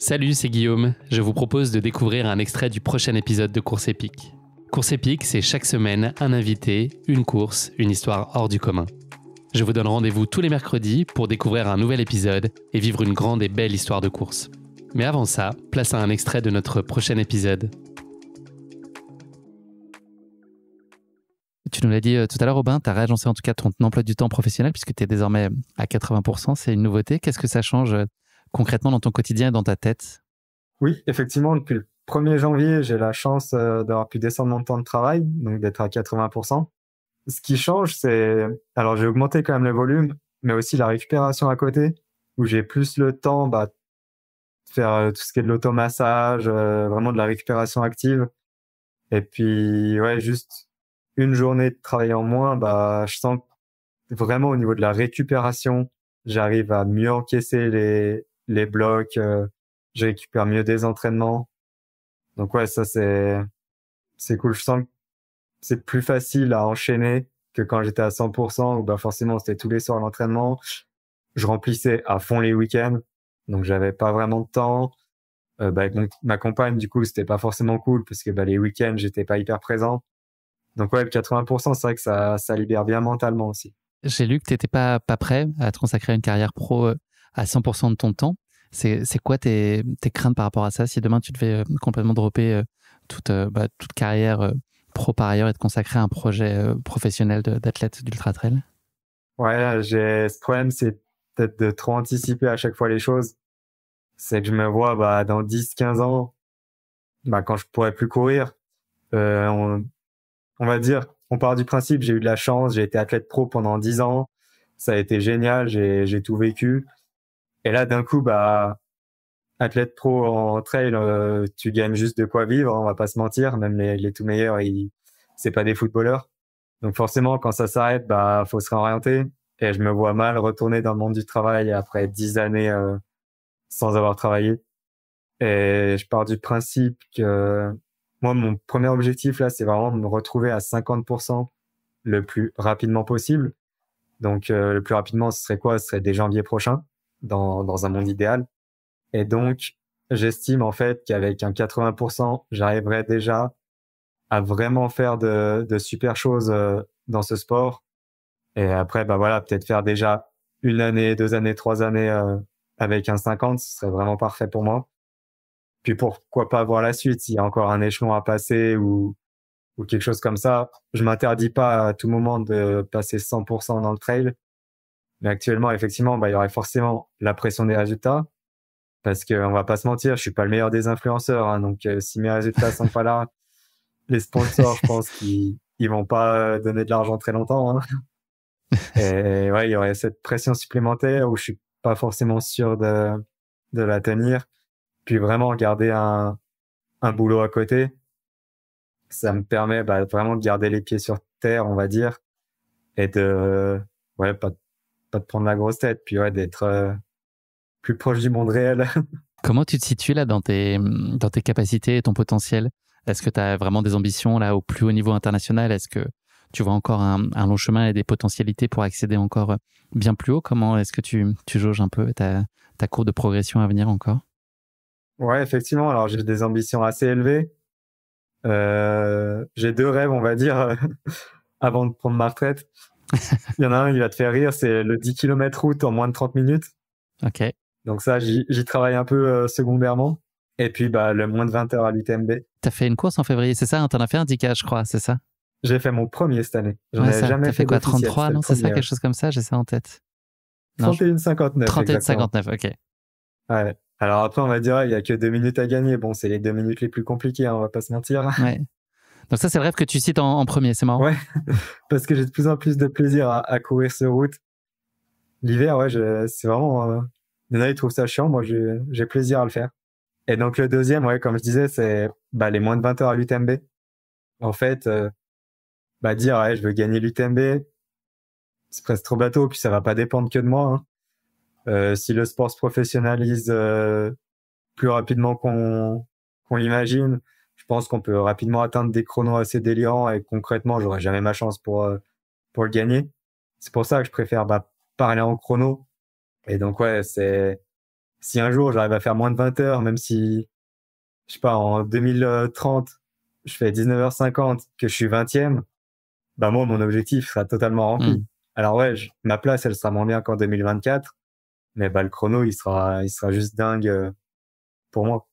Salut, c'est Guillaume. Je vous propose de découvrir un extrait du prochain épisode de Course épique. Course épique, c'est chaque semaine un invité, une course, une histoire hors du commun. Je vous donne rendez-vous tous les mercredis pour découvrir un nouvel épisode et vivre une grande et belle histoire de course. Mais avant ça, place à un extrait de notre prochain épisode. Tu nous l'as dit tout à l'heure, Robin, tu as réagencé en tout cas ton emploi du temps professionnel puisque tu es désormais à 80%, c'est une nouveauté. Qu'est-ce que ça change concrètement dans ton quotidien et dans ta tête? Oui, effectivement, depuis le 1er janvier, j'ai la chance d'avoir pu descendre mon temps de travail, donc d'être à 80%. Ce qui change, alors j'ai augmenté quand même le volume, mais aussi la récupération à côté, où j'ai plus le temps de faire tout ce qui est de l'automassage, vraiment de la récupération active. Et puis, ouais, juste une journée de travail en moins, je sens que vraiment au niveau de la récupération, j'arrive à mieux encaisser les blocs, je récupère mieux des entraînements. Donc ouais, ça c'est cool. Je sens que c'est plus facile à enchaîner que quand j'étais à 100%, où forcément c'était tous les soirs l'entraînement. Je remplissais à fond les week-ends, donc j'avais pas vraiment de temps. Avec ma compagne, du coup, c'était pas forcément cool parce que les week-ends, j'étais pas hyper présent. Donc ouais, le 80%, c'est vrai que ça libère bien mentalement aussi. J'ai lu que tu n'étais pas prêt à te consacrer à une carrière pro à 100% de ton temps. C'est quoi tes craintes par rapport à ça si demain tu devais complètement dropper toute carrière pro par ailleurs et te consacrer à un projet professionnel d'athlète d'ultra-trail? Ouais, j'ai ce problème, c'est peut-être de trop anticiper à chaque fois les choses. C'est que je me vois dans 10-15 ans, quand je pourrais plus courir, on va dire, on part du principe, j'ai eu de la chance, j'ai été athlète pro pendant 10 ans, ça a été génial, j'ai tout vécu. Et là, d'un coup, athlète pro en trail, tu gagnes juste de quoi vivre, on va pas se mentir, même les tout meilleurs, c'est pas des footballeurs. Donc forcément, quand ça s'arrête, faut se réorienter. Et je me vois mal retourner dans le monde du travail après 10 années sans avoir travaillé. Et je pars du principe que moi, mon premier objectif là, c'est vraiment de me retrouver à 50% le plus rapidement possible. Donc le plus rapidement, ce serait quoi? Ce serait dès janvier prochain, dans un monde idéal. Et donc, j'estime en fait qu'avec un 80%, j'arriverai déjà à vraiment faire de super choses dans ce sport. Et après, peut-être faire déjà 1 année, 2 années, 3 années avec un 50, ce serait vraiment parfait pour moi. Puis pourquoi pas voir la suite, s'il y a encore un échelon à passer ou quelque chose comme ça. Je m'interdis pas à tout moment de passer 100% dans le trail. Mais actuellement, effectivement, il y aurait forcément la pression des résultats. Parce que on va pas se mentir, je suis pas le meilleur des influenceurs, hein, donc si mes résultats sont pas là, les sponsors, je pense qu'ils vont pas donner de l'argent très longtemps. Hein. Et ouais, il y aurait cette pression supplémentaire où je suis pas forcément sûr de la tenir. Puis vraiment garder un boulot à côté, ça me permet vraiment de garder les pieds sur terre, on va dire, et de pas de prendre la grosse tête, puis d'être plus proche du monde réel. Comment tu te situes là dans tes capacités et ton potentiel? Est-ce que tu as vraiment des ambitions là au plus haut niveau international? Est-ce que tu vois encore un long chemin et des potentialités pour accéder encore bien plus haut? Comment est-ce que tu jauges un peu ta courbe de progression à venir encore? Ouais, effectivement. Alors, j'ai des ambitions assez élevées. J'ai 2 rêves, on va dire, avant de prendre ma retraite. Il y en a un, il va te faire rire, c'est le 10 km route en moins de 30 minutes. Ok. Donc ça, j'y travaille un peu secondairement. Et puis, le moins de 20 heures à l'UTMB. T'as fait une course en février, c'est ça? T'en as fait un 10K, je crois, c'est ça? J'ai fait mon premier cette année. J'en avais jamais T'as fait quoi, d'officiel, 33, c'était non? le C'est ça, premier. quelque chose comme ça? J'ai ça en tête. 31,59. 31,59, ok. Ouais. Alors après, on va dire, il y a que 2 minutes à gagner. Bon, c'est les 2 minutes les plus compliquées, hein, on va pas se mentir. Ouais. Donc ça, c'est le rêve que tu cites en premier, c'est marrant. Ouais, parce que j'ai de plus en plus de plaisir à courir sur route. L'hiver, ouais, c'est vraiment... il y en a, ils trouvent ça chiant. Moi, j'ai plaisir à le faire. Et donc, le deuxième, ouais, comme je disais, c'est les moins de 20 heures à l'UTMB. En fait, dire, ouais, je veux gagner l'UTMB, c'est presque trop bateau, puis ça va pas dépendre que de moi. Hein. Si le sport se professionnalise plus rapidement qu'on l'imagine, je pense qu'on peut rapidement atteindre des chronos assez délirants et concrètement, j'aurai jamais ma chance pour le gagner. C'est pour ça que je préfère pas aller en chrono. Et donc, ouais, c'est Si un jour j'arrive à faire moins de 20 heures, même si, je sais pas, en 2030, je fais 19h50, que je suis 20e, bah moi, mon objectif sera totalement rempli. Alors ouais, ma place, elle sera moins bien qu'en 2024, mais bah le chrono, il sera juste dingue pour moi.